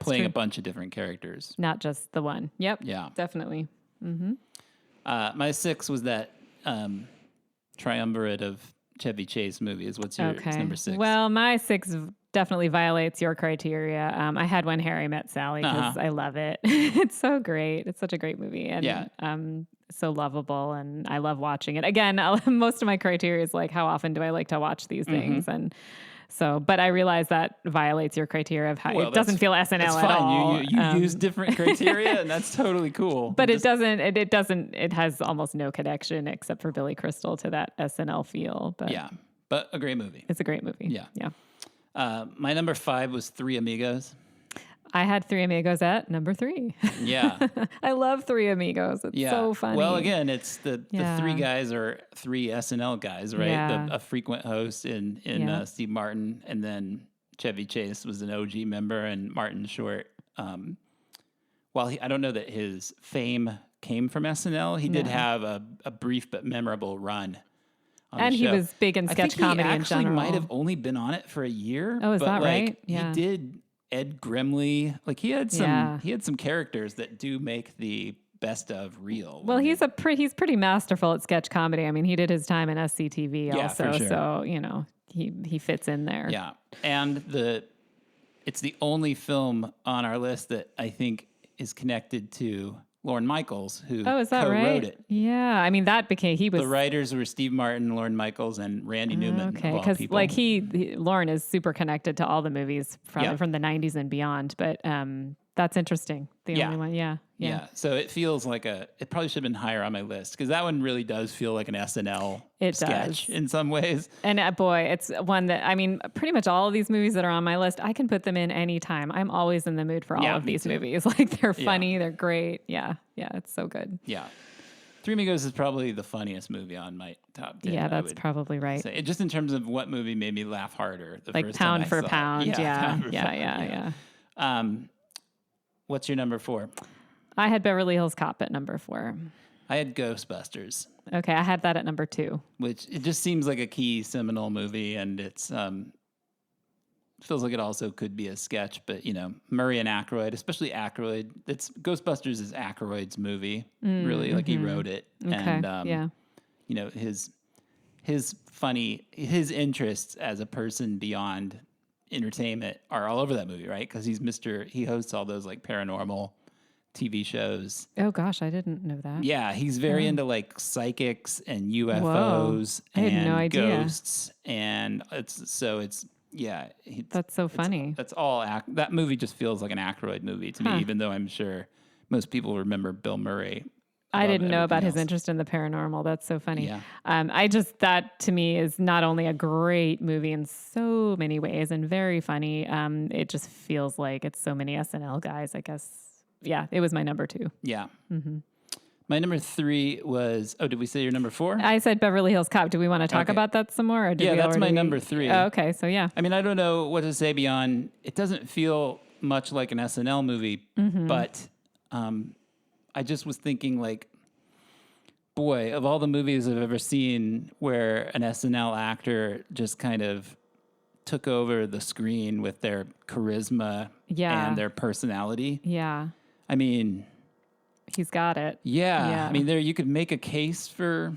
playing a bunch of different characters, not just the one. Yep. Yeah, definitely. Mm-hmm. My 6 was that triumvirate of Chevy Chase movies. What's your number 6? Well, my 6 definitely violates your criteria. I had When Harry Met Sally because I love it. It's so great. It's such a great movie, and so lovable, and I love watching it. Again, most of my criteria is like, how often do I like to watch these things? And so, but I realize that violates your criteria of how it doesn't feel SNL at all. You use different criteria, and that's totally cool. But it doesn't. It has almost no connection except for Billy Crystal to that SNL feel. But but a great movie. It's a great movie. Yeah. My number 5 was Three Amigos. I had Three Amigos at number 3. Yeah. I love Three Amigos. It's so funny. Well, again, it's the three guys are 3 SNL guys, right? Yeah. A frequent host in Steve Martin, and then Chevy Chase was an OG member, and Martin Short. I don't know that his fame came from SNL, he did have a brief but memorable run. And he was big in sketch comedy in general. He might have only been on it for a year. Oh, is that right? Yeah. He did Ed Grimley. Like he had some characters that do make the best of real. Well, he's pretty masterful at sketch comedy. I mean, he did his time in SCTV also, for sure. So he fits in there. Yeah, and it's the only film on our list that I think is connected to Lorne Michaels, who Oh, is that co-wrote right? it. Yeah. I mean, he was. The writers were Steve Martin, Lorne Michaels, and Randy Newman, Okay. of all Because people. like Lauren is super connected to all the movies probably Yeah. from the 90s and beyond. But that's interesting. The only one. Yeah. Yeah. So it feels like it probably should have been higher on my list because that one really does feel like an SNL sketch in some ways. And boy, it's one that, I mean, pretty much all of these movies that are on my list, I can put them in anytime. I'm always in the mood for all of these movies. Like they're funny, they're great. Yeah. Yeah. It's so good. Yeah. Three Amigos is probably the funniest movie on my top 10. Yeah, that's probably right. Say. Just in terms of what movie made me laugh harder. The like first pound time for I saw pound. it. Yeah. What's your number 4? I had Beverly Hills Cop at number 4. I had Ghostbusters. Okay, I had that at number 2. Which it just seems like a key seminal movie, and it's feels like it also could be a sketch. But Murray and Aykroyd, especially Aykroyd, Ghostbusters is Aykroyd's movie. Really, like he wrote it, Okay, and his interests as a person beyond entertainment are all over that movie, right? Because he hosts all those like paranormal TV shows. Oh gosh, I didn't know that. Yeah, he's very into like psychics and UFOs and ghosts, and that's so funny. That's all. That movie just feels like an Aykroyd movie to me, even though I'm sure most people remember Bill Murray. I didn't know about his interest in the paranormal. That's so funny. Yeah. That to me is not only a great movie in so many ways and very funny. It just feels like it's so many SNL guys, I guess. Yeah, it was my number 2. Yeah. Mm-hmm. My number 3 was, did we say your number 4? I said Beverly Hills Cop. Do we want to talk about that some more? Or that's my number 3. Oh, okay, so yeah. I mean, I don't know what to say beyond, it doesn't feel much like an SNL movie, but I just was thinking like, boy, of all the movies I've ever seen where an SNL actor just kind of took over the screen with their charisma and their personality. Yeah. I mean, he's got it. Yeah. I mean, you could make a case for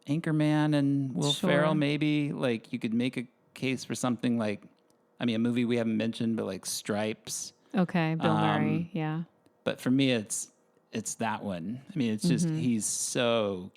Anchorman and Will Ferrell, maybe. Like, you could make a case for something like, a movie we haven't mentioned, but like Stripes. Okay, Bill Murray, yeah. But for me, it's that one. I mean, it's just, he's so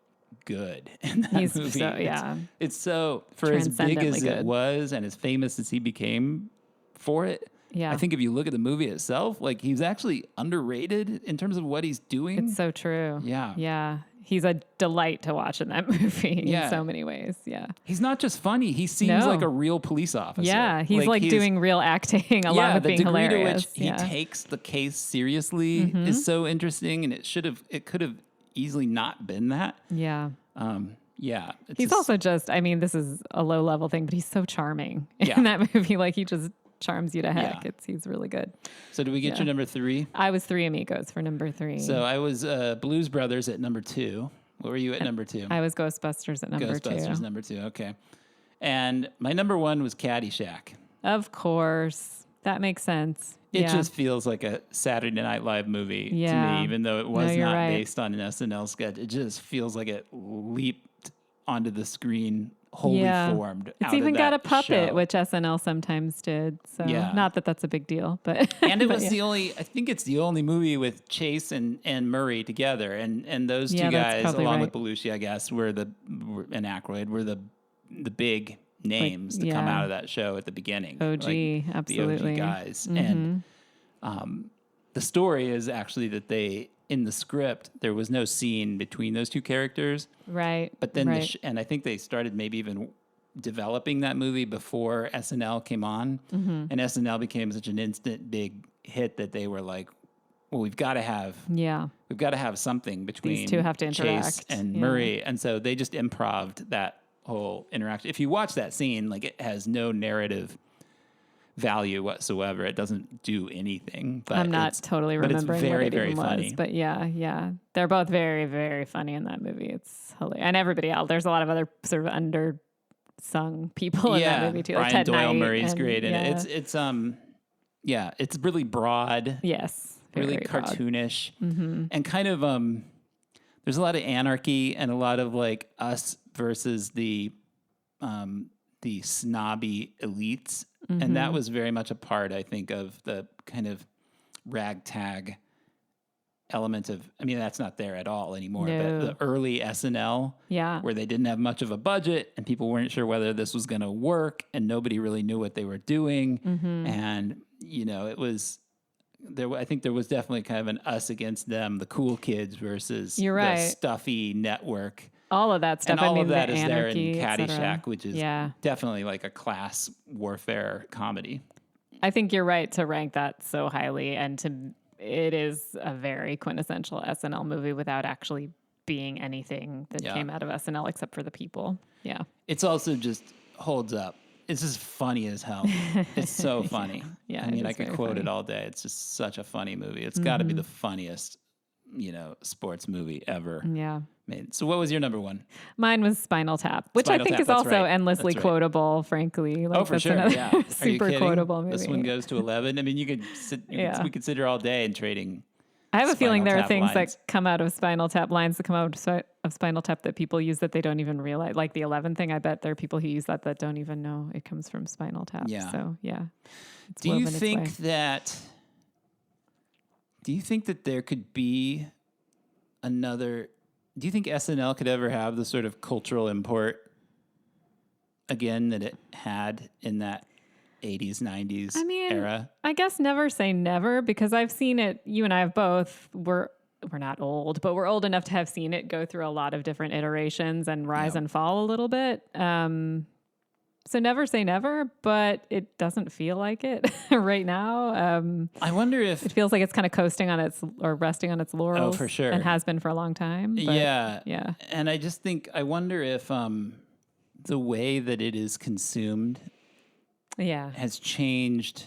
good in that movie. It's so, for as big as it was and as famous as he became for it, I think if you look at the movie itself, like he's actually underrated in terms of what he's doing. It's so true. Yeah. Yeah. He's a delight to watch in that movie in so many ways. Yeah. He's not just funny. He seems like a real police officer. Yeah. He's like doing real acting along with being hilarious. The degree to which he takes the case seriously is so interesting, and it could have easily not been that. Yeah. He's also just, this is a low level thing, but he's so charming in that movie. Like he just charms you to heck. He's really good. So did we get your number 3? I was Three Amigos for number 3. So I was Blues Brothers at number 2. What were you at number 2? I was Ghostbusters at number 2. Ghostbusters number 2. Okay. And my number 1 was Caddyshack. Of course. That makes sense. It just feels like a Saturday Night Live movie to me, even though it was not based on an SNL sketch. It just feels like it leaped onto the screen wholly formed. It's even got a puppet, show. Which SNL sometimes did. So not that that's a big deal, but and it was I think it's the only movie with Chase and Murray together, and those two guys, along with Belushi, I guess, and Aykroyd were the big names to come out of that show at the beginning. OG, absolutely. The OG guys, and the story is actually that in the script, there was no scene between those two characters. Right. But then, and I think they started maybe even developing that movie before SNL came on. And SNL became such an instant big hit that they were like, well, we've got to have something between these two have to interact. Chase and Murray. And so they just improv'd that whole interaction. If you watch that scene, like it has no narrative value whatsoever. It doesn't do anything. But I'm not totally remembering what it even even funny. Was. But they're both very, very funny in that movie. It's hilarious. And everybody else. There's a lot of other sort of undersung people in that movie too. Brian like Ted Doyle Knight Murray's great in it. It's really broad. Yes. Really cartoonish. And kind of there's a lot of anarchy and a lot of like us versus the snobby elites. And that was very much a part, I think, of the kind of ragtag element of, I mean, that's not there at all anymore, No. but the early SNL, where they didn't have much of a budget and people weren't sure whether this was going to work and nobody really knew what they were doing. And, it was, I think there was definitely kind of an us against them, the cool kids versus the stuffy network. All of that stuff. And all of that is Anarchy, there in Caddyshack, which is definitely like a class warfare comedy. I think you're right to rank that so highly, and it is a very quintessential SNL movie without actually being anything that came out of SNL except for the people. Yeah. It's also just holds up. It's just funny as hell. It's so funny. Yeah. I mean, I could quote it all day. It's just such a funny movie. It's got to be the funniest, sports movie ever. Yeah. Made. So what was your number one? Mine was Spinal Tap, which I think is also endlessly quotable, frankly. Like, for sure. Yeah. Super quotable movie. This one goes to 11. I mean, we could sit here all day and trading. I have a feeling there are things lines. that come out of Spinal Tap, lines that come out of Spinal Tap that people use that they don't even realize. Like the 11 thing, I bet there are people who use that don't even know it comes from Spinal Tap. Yeah. So, yeah. Do you think that there could be another... Do you think SNL could ever have the sort of cultural import again that it had in that 80s, 90s era? I guess never say never, because I've seen it. You and I have both. We're not old, but we're old enough to have seen it go through a lot of different iterations and rise and fall a little bit. So never say never, but it doesn't feel like it right now. I wonder if it feels like it's kind of coasting on resting on its laurels. Oh, for sure. And has been for a long time. But yeah. And I wonder if the way that it is consumed has changed.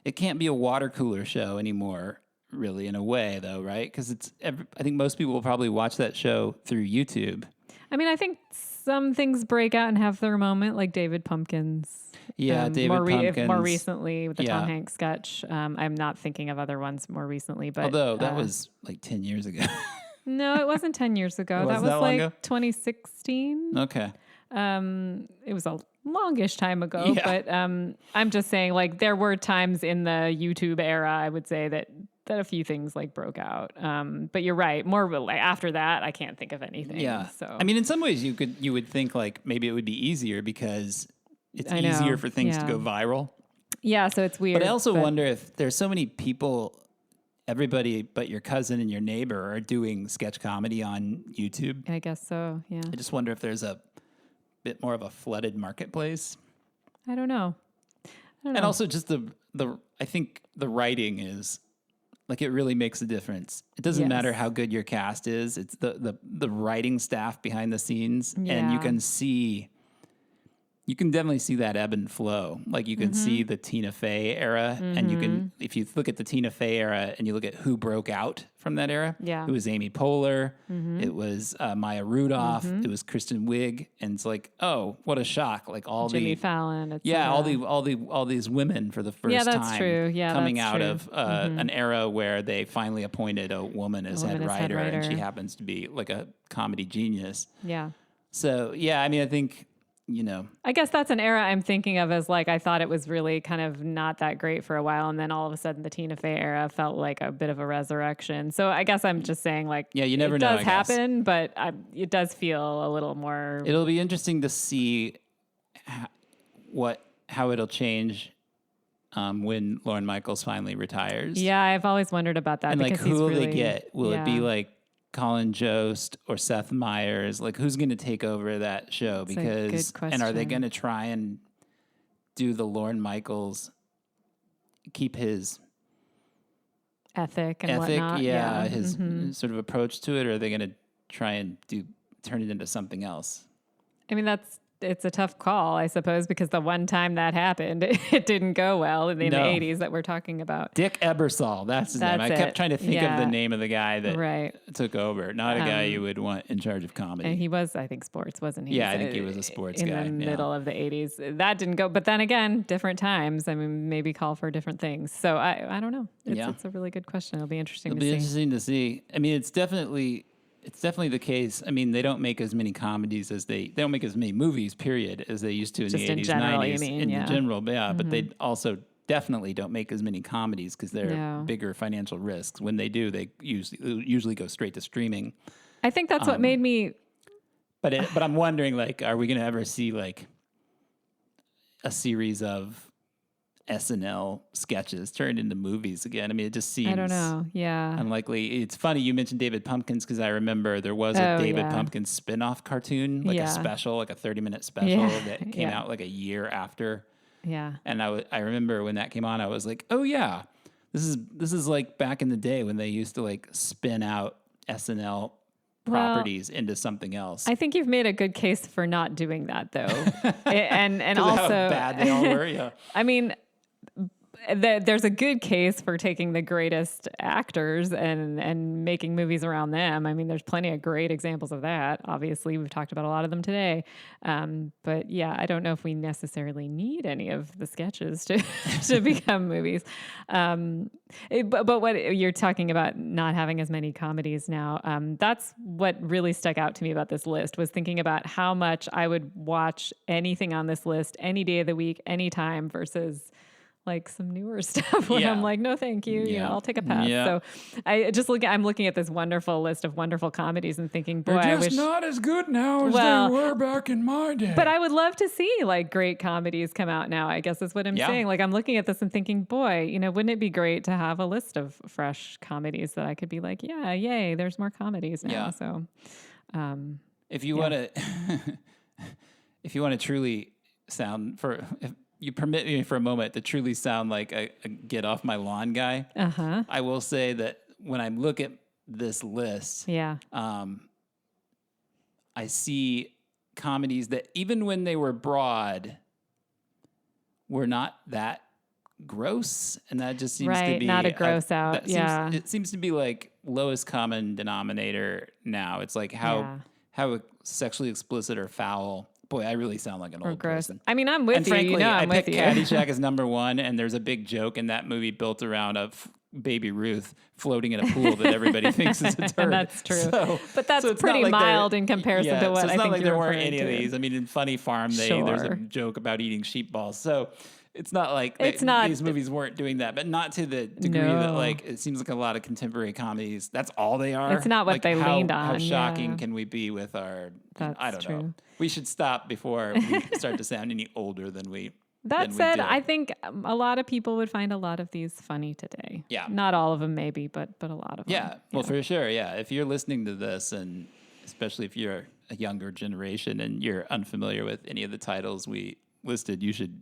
It can't be a water cooler show anymore, really, in a way, though, right? Because I think most people will probably watch that show through YouTube. I mean, I think some things break out and have their moment, like David Pumpkins. Yeah, David Pumpkins. More recently with the Tom Hanks sketch. I'm not thinking of other ones more recently, but although that was like 10 years ago. No, it wasn't 10 years ago. That was like 2016. Okay. It was a longish time ago, but I'm just saying, like, there were times in the YouTube era, I would say that a few things like broke out. But you're right. More like after that, I can't think of anything. Yeah. So I mean, in some ways, you would think like maybe it would be easier because it's easier for things to go viral. Yeah. So it's weird. But I also wonder if there's so many people, everybody but your cousin and your neighbor are doing sketch comedy on YouTube. I guess so. Yeah. I just wonder if there's a bit more of a flooded marketplace. I don't know. And also just I think the writing is, like, it really makes a difference. It doesn't matter how good your cast is. It's the writing staff behind the scenes. Yeah. And you can definitely see that ebb and flow. Like, you can see the Tina Fey era. And you can, if you look at the Tina Fey era and you look at who broke out from that era, it was Amy Poehler. It was Maya Rudolph. It was Kristen Wiig. And it's like, oh, what a shock. Like Jimmy Fallon. All these women for the first time true. Yeah, coming out of an era where they finally appointed a woman as head writer, and she happens to be like a comedy genius. Yeah. So, yeah, I mean, I think, I guess that's an era I'm thinking of as, like, I thought it was really kind of not that great for a while, and then all of a sudden the Tina Fey era felt like a bit of a resurrection. So I guess I'm just saying, like, you never know. It does happen, but it does feel a little more. It'll be interesting to see how it'll change when Lorne Michaels finally retires. Yeah, I've always wondered about that. And, like, who will they get? Will it be like Colin Jost or Seth Meyers? Like, who's going to take over that show? That's a good question. And are they going to try and do the Lorne Michaels, keep his ethic and whatnot? Yeah, his sort of approach to it, or are they going to try and turn it into something else? I mean, it's a tough call, I suppose, because the one time that happened, it didn't go well in the 80s that we're talking about. Dick Ebersol, that's his name. I kept trying to think of the name of the guy that took over. Not a guy you would want in charge of comedy. And he was, I think, sports, wasn't he? Yeah, I think he was a sports guy. In the middle of the 80s. That didn't go. But then again, different times. I mean, maybe call for different things. So I don't know. It's a really good question. It'll be interesting to see. I mean, it's definitely the case. I mean, they don't make as many comedies as they don't make as many movies, period, as they used to in the 80s, 90s. In general, but they also definitely don't make as many comedies because they're bigger financial risks. When they do, they usually go straight to streaming. I think that's what made me. But I'm wondering, like, are we going to ever see like a series of SNL sketches turned into movies again? I mean, it just seems, I don't know. Yeah. unlikely. It's funny you mentioned David Pumpkins because I remember there was a David Pumpkins spin-off cartoon, like a special, like a 30-minute special that came out like a year after. Yeah. And I remember when that came on, I was like, oh yeah, this is like back in the day when they used to like spin out SNL properties into something else. I think you've made a good case for not doing that though. and also how bad they all were. Yeah. I mean, there's a good case for taking the greatest actors and making movies around them. I mean, there's plenty of great examples of that. Obviously, we've talked about a lot of them today. But yeah, I don't know if we necessarily need any of the sketches to become movies. But what you're talking about not having as many comedies now, that's what really stuck out to me about this list, was thinking about how much I would watch anything on this list any day of the week, anytime, versus like some newer stuff where I'm like, no, thank you. You know, I'll take a pass. So I'm looking at this wonderful list of wonderful comedies and thinking, boy, they're just not as good now as they were back in my day. But I would love to see like great comedies come out now, I guess is what I'm saying. Like I'm looking at this and thinking, boy, you know, wouldn't it be great to have a list of fresh comedies that I could be like, yeah, yay, there's more comedies now. Yeah. So if you want to, if you want to truly sound if you permit me for a moment to truly sound like a get off my lawn guy, I will say that when I look at this list, I see comedies that even when they were broad, were not that gross, and that just seems to be not a gross out. It seems to be like lowest common denominator now. It's like how sexually explicit or foul. Boy, I really sound like an old person. I mean, I'm with you. Frankly, you know, I with picked you. Caddyshack as number one, and there's a big joke in that movie built around Baby Ruth floating in a pool that everybody thinks is a turd. That's true. But that's pretty like mild in comparison to what so it's I not think like you're there weren't any to. of these. I mean, in Funny Farm, there's a joke about eating sheep balls. So it's not like these movies weren't doing that, but not to the degree that like it seems like a lot of contemporary comedies. That's all they are. It's not what they leaned on. How shocking can we be with our? I don't know. We should stop before we start to sound any older than we. That said, I think a lot of people would find a lot of these funny today. Yeah, not all of them, maybe, but a lot of them. Yeah, well, for sure. Yeah, if you're listening to this, and especially if you're a younger generation and you're unfamiliar with any of the titles we listed, you should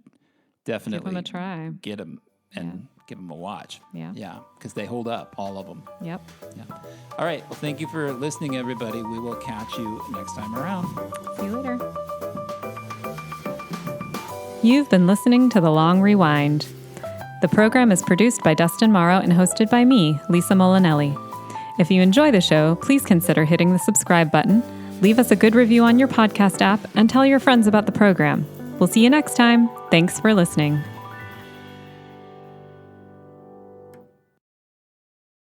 definitely give them a try. Get them and give them a watch. Yeah, because they hold up, all of them. Yep. Yeah. All right. Well, thank you for listening, everybody. We will catch you next time around. See you later. You've been listening to The Long Rewind. The program is produced by Dustin Morrow and hosted by me, Lisa Molinelli. If you enjoy the show, please consider hitting the subscribe button, leave us a good review on your podcast app, and tell your friends about the program. We'll see you next time. Thanks for listening.